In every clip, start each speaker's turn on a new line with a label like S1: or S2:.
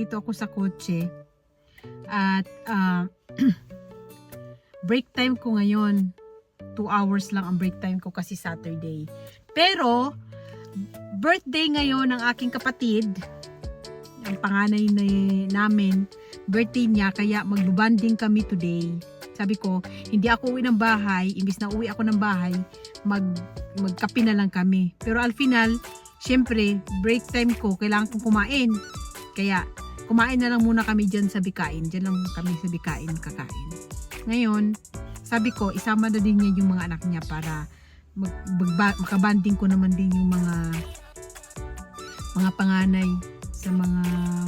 S1: nandito ako sa kotse. At break time ko ngayon. 2 hours lang ang break time ko kasi Saturday. Pero, birthday ngayon ng aking kapatid. Ang panganay namin, birthday niya, kaya magbubanding kami today. Sabi ko, hindi ako uwi ng bahay, imbis na uwi ako ng bahay, magkape na lang kami. Pero al final, syempre, break time ko, kailangan kong kumain. Kaya, kumain na lang muna kami dyan sa Bikain. Dyan lang kami sa Bikain kakain. Ngayon, sabi ko, isama na din niya yung mga anak niya para makabanding ko naman din yung mga panganay sa mga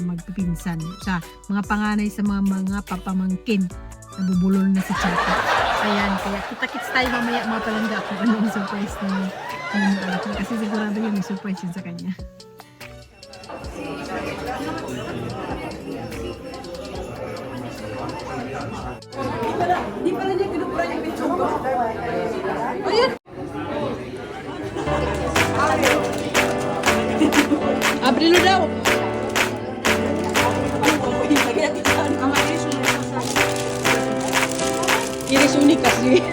S1: magpipinsan. Sa mga panganay sa mga papamangkin. Nabubulol na si Chaka. Ayan, kaya kita-kits tayo mamaya mga palangga kung anong surprise ng anak niya. Kasi sigurado yun may surprise yun sa kanya. Di pala niya pinupura yung picture ko. Ayan! Abrilo daw! Iris unik kasi.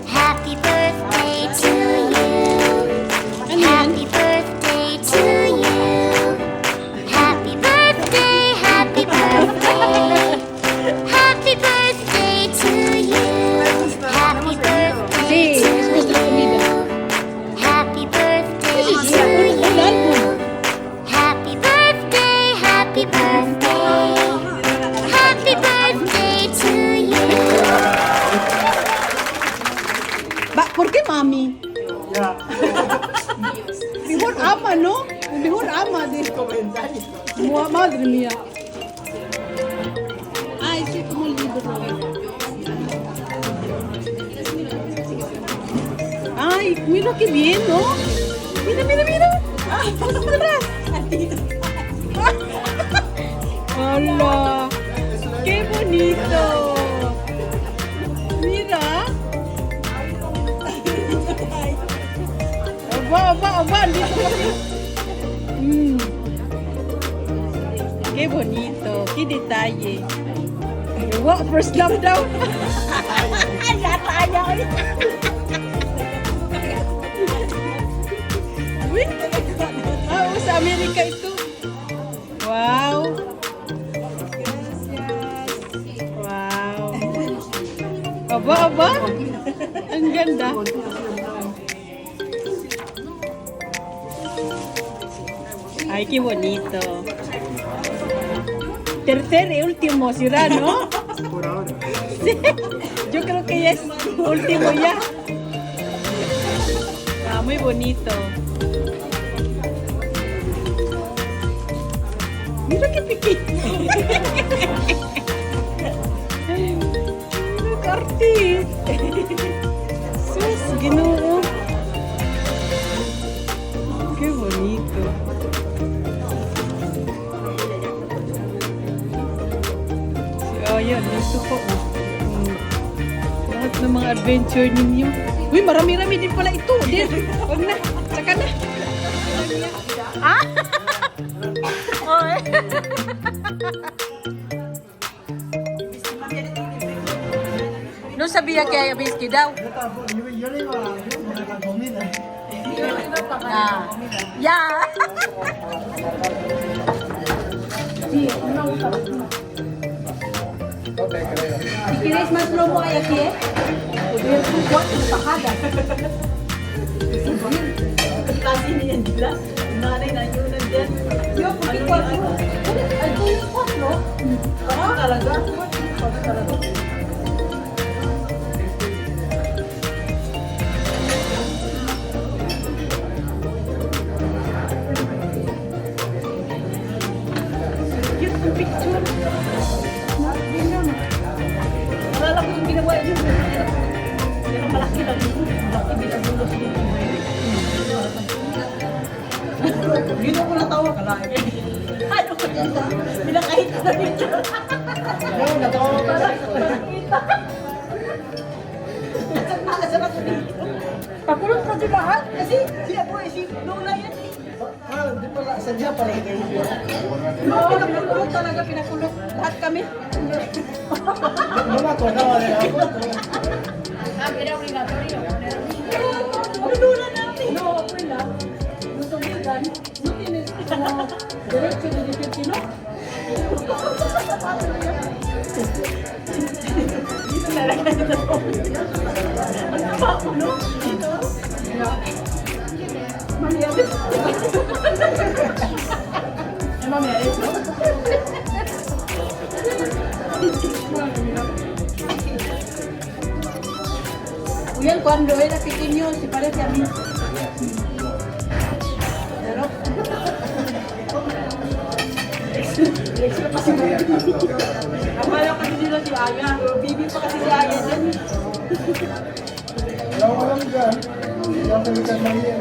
S2: Happy birthday to you. Happy birthday to you. Happy birthday, happy birthday. Happy birthday to you. Happy birthday to you. Happy birthday to you. Happy birthday, happy birthday. Happy birthday to you.
S3: ¿Por qué mami? Mejor ama, ¿no? Mejor ama de madre mía. Ay, sí, como el libro. Ay, mira qué bien, ¿no? Mira, mira, mira. Ay, pasa para atrás. Hola. Qué bonito. Mira. Aba, dito kami. Qué bonito, qué detalle. Wow, first love daw. Yata ayaw. Uy, sa Amerika ito. Wow. Wow. Aba. Ang ganda. Ay, qué bonito. Tercer y último será, ¿no? Por ahora. Sí, yo creo que ya es último ya. Ah, muy bonito. Mira qué pequeño. Mira, Cartis. Sus, Ginoo. Qué bonito. Oh, yan. Gusto ko. Lahat ng mga adventure ninyo. Uy, marami-rami din pala ito. Huwag na. Saka na. Ah? Oh, no sabía que hay whisky daw.
S4: Yo le iba a la comida.
S3: Ya. Si quieres más lomo hay aquí, ¿eh? Podría ser un cuarto de bajada. Kasi niyan nila. Nanay na yun nandiyan. Yo, porque cuatro. Ay, ito yung cuatro. Talaga? Talaga? Picture. Alala ko yung ginawa yun. Pero malaki lang yun. Malaki binabulos yun. Dito ko natawa ka lang. Ano ko dyan? Binakahit ko na dito. Natawa ka lang. Nakasarap ko dito. Pakulot na si lahat. Kasi si Lola yan eh.
S4: Di pala, sadya pala kayo.
S3: Oo, nakulong talaga, pinakulong. Lahat kami.
S4: Mama ko, nawa na ako.
S3: Pagdulan natin. No, wala. Gusto mo yan. Diretso na dito, Pino. Dito na lang ito. Ano ba ako, no? Dito. Mami, Alice. Mami, Alice, no? Uyan, cuando era pequeño se parece a mí. Pero... Akala kasi nila si Aya. Bibi pa kasi si Aya dyan.
S4: Wala ko lang dyan. Yung palitan na yan.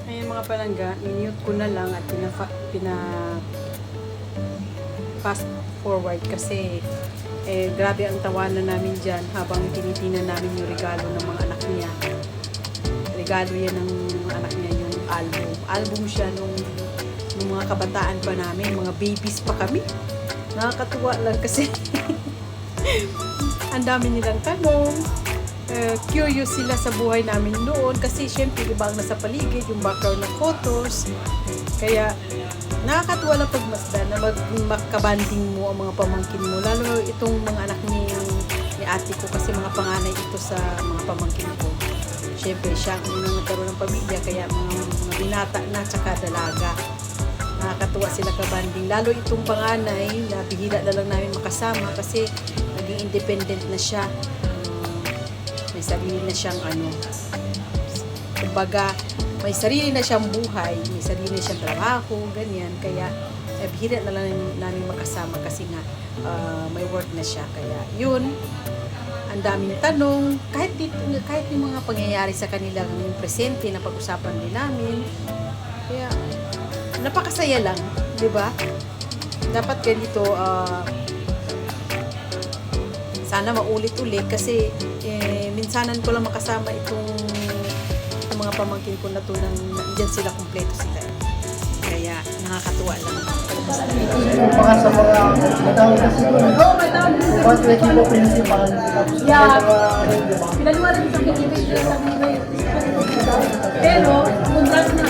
S3: Ayun mga palangga, minute ko na lang at fast forward kasi grabe ang tawanan namin dyan habang tinitingnan namin yung regalo ng mga anak niya. Regalo yan ng mga anak niya, yung album. Album siya nung mga kabataan pa namin, mga babies pa kami. Nakakatuwa lang kasi ang dami nilang tanong. Curious sila sa buhay namin noon kasi syempre iba ang nasa paligid, yung background ng photos. Kaya nakakatuwa lang pagmasdan na magkabanding mo ang mga pamangkin mo. Lalo itong mga anak ni ate ko kasi mga panganay ito sa mga pamangkin ko. Syempre siya ang unang nagkaroon ng pamilya kaya mga binata na tsaka dalaga. Nakakatuwa sila kabanding. Lalo itong panganay na bihira na lang namin makasama kasi naging independent na siya. May sarili na siyang kumbaga, may sarili na siyang buhay, may sarili na siyang trabaho, ganyan. Kaya, bihira na lang namin makasama kasi nga, may work na siya. Kaya, yun, ang daming tanong, kahit yung mga pangyayari sa kanilang presente na pag-usapan din namin. Kaya, napakasaya lang, di ba? Dapat ganito, sana maulit-ulit kasi minsanan ko lang makasama itong mga pamangkin ko na to nang nandiyan sila, kumpleto sila. Kaya nakakatuwa lang.
S4: Yung mga sa mga matawag kasi ko.
S3: Oo, may tawag din sa
S4: Mga equipo principal.
S3: Yeah. Pinaliwanag ko sa kinikilig sa nila. Pero, contract na.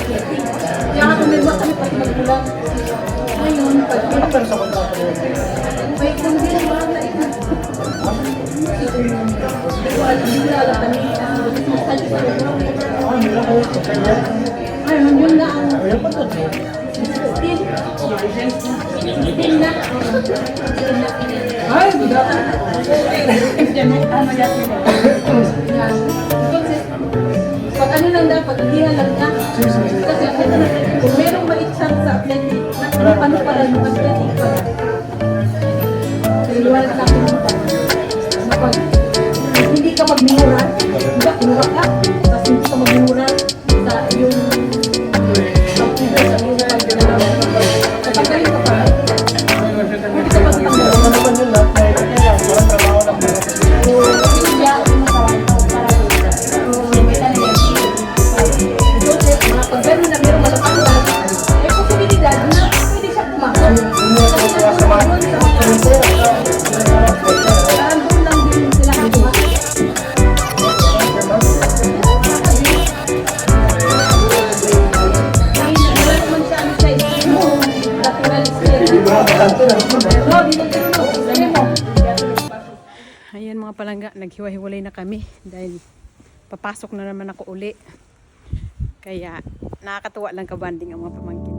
S3: Kaya nga tumirma kami pag magbulan. Ngayon, pag
S4: Pero sa kontrata mo.
S3: may kundi lang mga na ito. Hindi lang kami.
S4: Nila ko. Kaya.
S3: Ayun, yun na ang
S4: Kaya pa to.
S3: still. Still na. Ay, buda. Ano yan? Pag ano lang dapat, hindi lang na. Kasi kung merong maitsang sa athletic, paano pala yung athletic pa? Liwanag sa akin yung pag hindi ka magmura, diba, kinuha ka, tapos hindi ka magmura sa yung sa mura, kapag galing ka pa, hindi ka magmura.
S4: Ano naman yun lahat na ito kaya walang trabaho lang mga
S3: Kaya ako masawag para may talaga. Pag gano'n na merong malapangtan, may posibilidad na pwede siya pumasok. Kasi nagpunod doon sa mga parang doon lang din sila kakuha. Wala naman siya ano siya, natural experience. No, di na ganun. Sabi mo. Ayan mga palangga, naghiwa-hiwalay na kami dahil papasok na naman ako uli. Kaya nakakatuwa lang kabanding ang mga pamangkin.